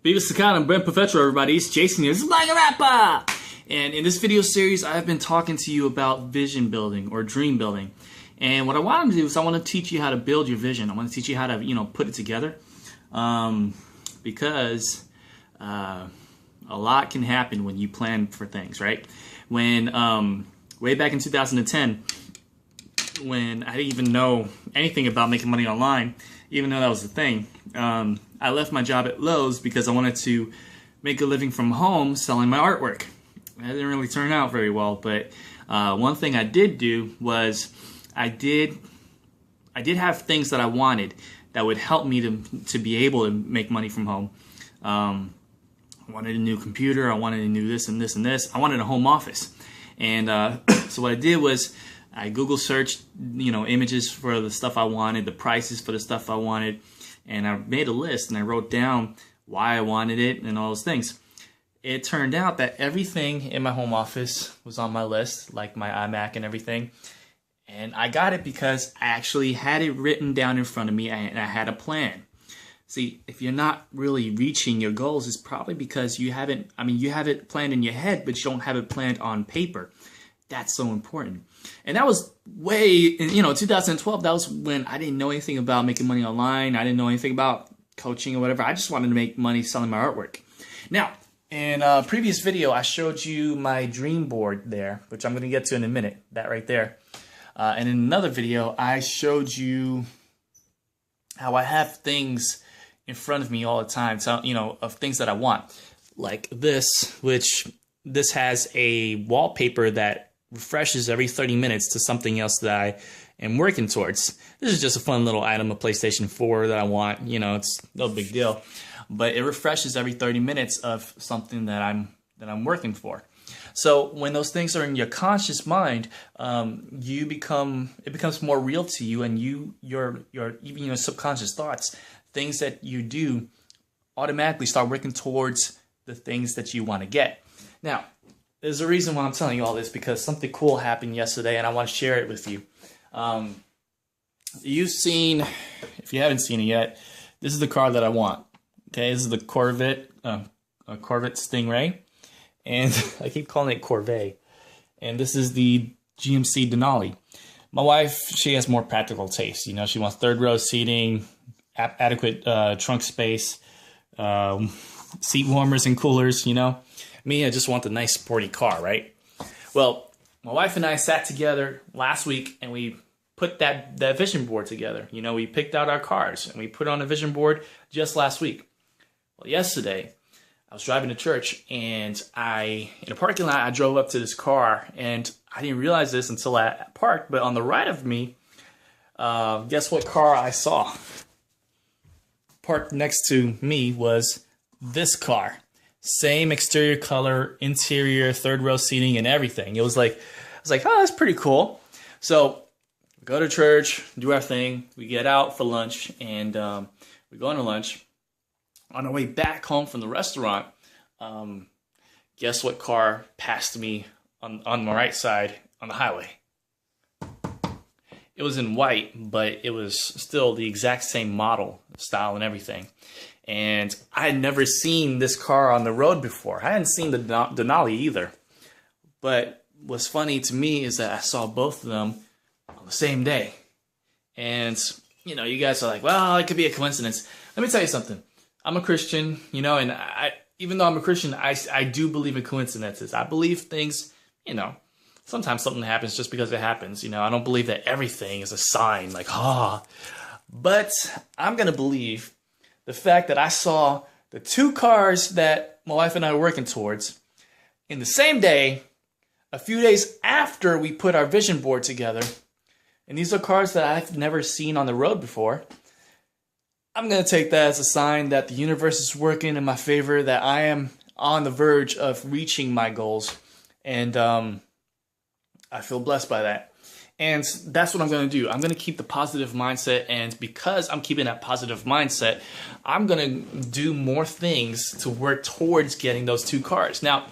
Viva Sakana, I'm Brent Perfetro, everybody. It's Jason here. This is like a rapper! And in this video series, I've been talking to you about vision building or dream building. And what I want to do is I want to teach you how to build your vision. I want to teach you how to, put it together. Because a lot can happen when you plan for things, right? When, way back in 2010, when I didn't even know anything about making money online, even though that was the thing, I left my job at Lowe's because I wanted to make a living from home selling my artwork. That didn't really turn out very well, but one thing I did do was I did have things that I wanted that would help me to be able to make money from home. I wanted a new computer, I wanted a new this and this and this. I wanted a home office. And so what I did was I Google searched, images for the stuff I wanted, the prices for the stuff I wanted, and I made a list and I wrote down why I wanted it and all those things. It turned out that everything in my home office was on my list, like my iMac and everything. And I got it because I actually had it written down in front of me and I had a plan. See, if you're not really reaching your goals, it's probably because you have it planned in your head, but you don't have it planned on paper. That's so important. And that was way, in 2012, that was when I didn't know anything about making money online. I didn't know anything about coaching or whatever. I just wanted to make money selling my artwork. Now, in a previous video, I showed you my dream board there, which I'm going to get to in a minute, that right there. And in another video, I showed you how I have things in front of me all the time, so, of things that I want. Like this, which this has a wallpaper that refreshes every 30 minutes to something else that I am working towards. This is just a fun little item, a PlayStation 4 that I want. It's no big deal. But it refreshes every 30 minutes of something that I'm working for. So when those things are in your conscious mind, it becomes more real to you, and even your subconscious thoughts, things that you do, automatically start working towards the things that you want to get. Now, there's a reason why I'm telling you all this, because something cool happened yesterday, and I want to share it with you. You've seen, if you haven't seen it yet, this is the car that I want. Okay, this is the Corvette Stingray, and I keep calling it Corvette. And this is the GMC Denali. My wife, she has more practical taste. She wants third row seating, adequate trunk space, seat warmers and coolers. Me, I just want the nice sporty car, right? Well, my wife and I sat together last week and we put that vision board together. We picked out our cars and we put on a vision board just last week. Well, yesterday, I was driving to church and in a parking lot, I drove up to this car, and I didn't realize this until I parked, but on the right of me, guess what car I saw? Parked next to me was this car. Same exterior color, interior, third row seating, and everything. I was like, oh, that's pretty cool. So we go to church, do our thing. We get out for lunch, and we go on to lunch. On our way back home from the restaurant, guess what car passed me on my right side on the highway? It was in white, but it was still the exact same model, style, and everything. And I had never seen this car on the road before. I hadn't seen the Denali either. But what's funny to me is that I saw both of them on the same day. And, you guys are like, well, it could be a coincidence. Let me tell you something. I'm a Christian, and even though I'm a Christian, I do believe in coincidences. I believe things, sometimes something happens just because it happens. I don't believe that everything is a sign, like, But I'm going to believe the fact that I saw the two cars that my wife and I were working towards in the same day, a few days after we put our vision board together. And these are cars that I've never seen on the road before. I'm going to take that as a sign that the universe is working in my favor, that I am on the verge of reaching my goals. And I feel blessed by that. And that's what I'm going to do. I'm going to keep the positive mindset. And because I'm keeping that positive mindset, I'm going to do more things to work towards getting those two cars. Now,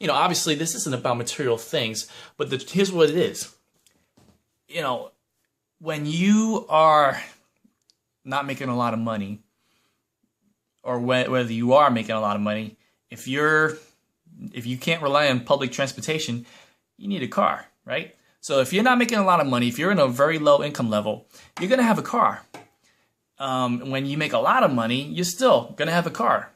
obviously this isn't about material things, but here's what it is. When you are not making a lot of money, or whether you are making a lot of money, if you can't rely on public transportation, you need a car, right? So if you're not making a lot of money, if you're in a very low income level, you're going to have a car. When you make a lot of money, you're still going to have a car.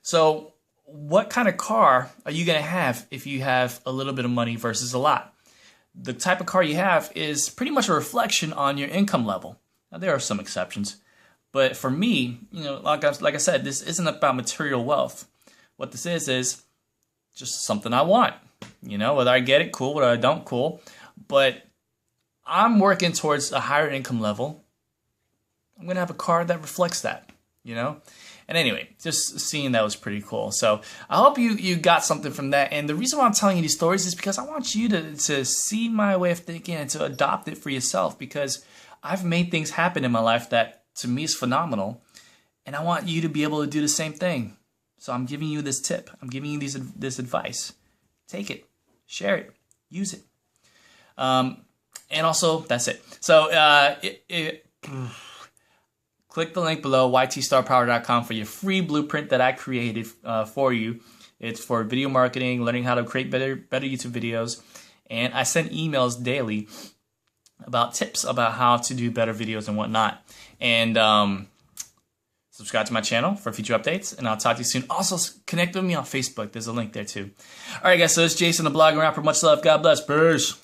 So what kind of car are you going to have if you have a little bit of money versus a lot? The type of car you have is pretty much a reflection on your income level. Now, there are some exceptions. But for me, like I said, this isn't about material wealth. What this is just something I want. Whether I get it, cool. Whether I don't, cool. But I'm working towards a higher income level. I'm going to have a car that reflects that, And anyway, just seeing that was pretty cool. So I hope you got something from that. And the reason why I'm telling you these stories is because I want you to see my way of thinking and to adopt it for yourself, because I've made things happen in my life that to me is phenomenal. And I want you to be able to do the same thing. So I'm giving you this tip. I'm giving you this advice. Take it, share it, use it. And also, that's it. So click the link below, ytstarpower.com, for your free blueprint that I created for you. It's for video marketing, learning how to create better YouTube videos. And I send emails daily about tips about how to do better videos and whatnot. And subscribe to my channel for future updates, and I'll talk to you soon. Also, connect with me on Facebook. There's a link there too. All right, guys, so it's Jason, the blogger rapper. Much love. God bless. Peace.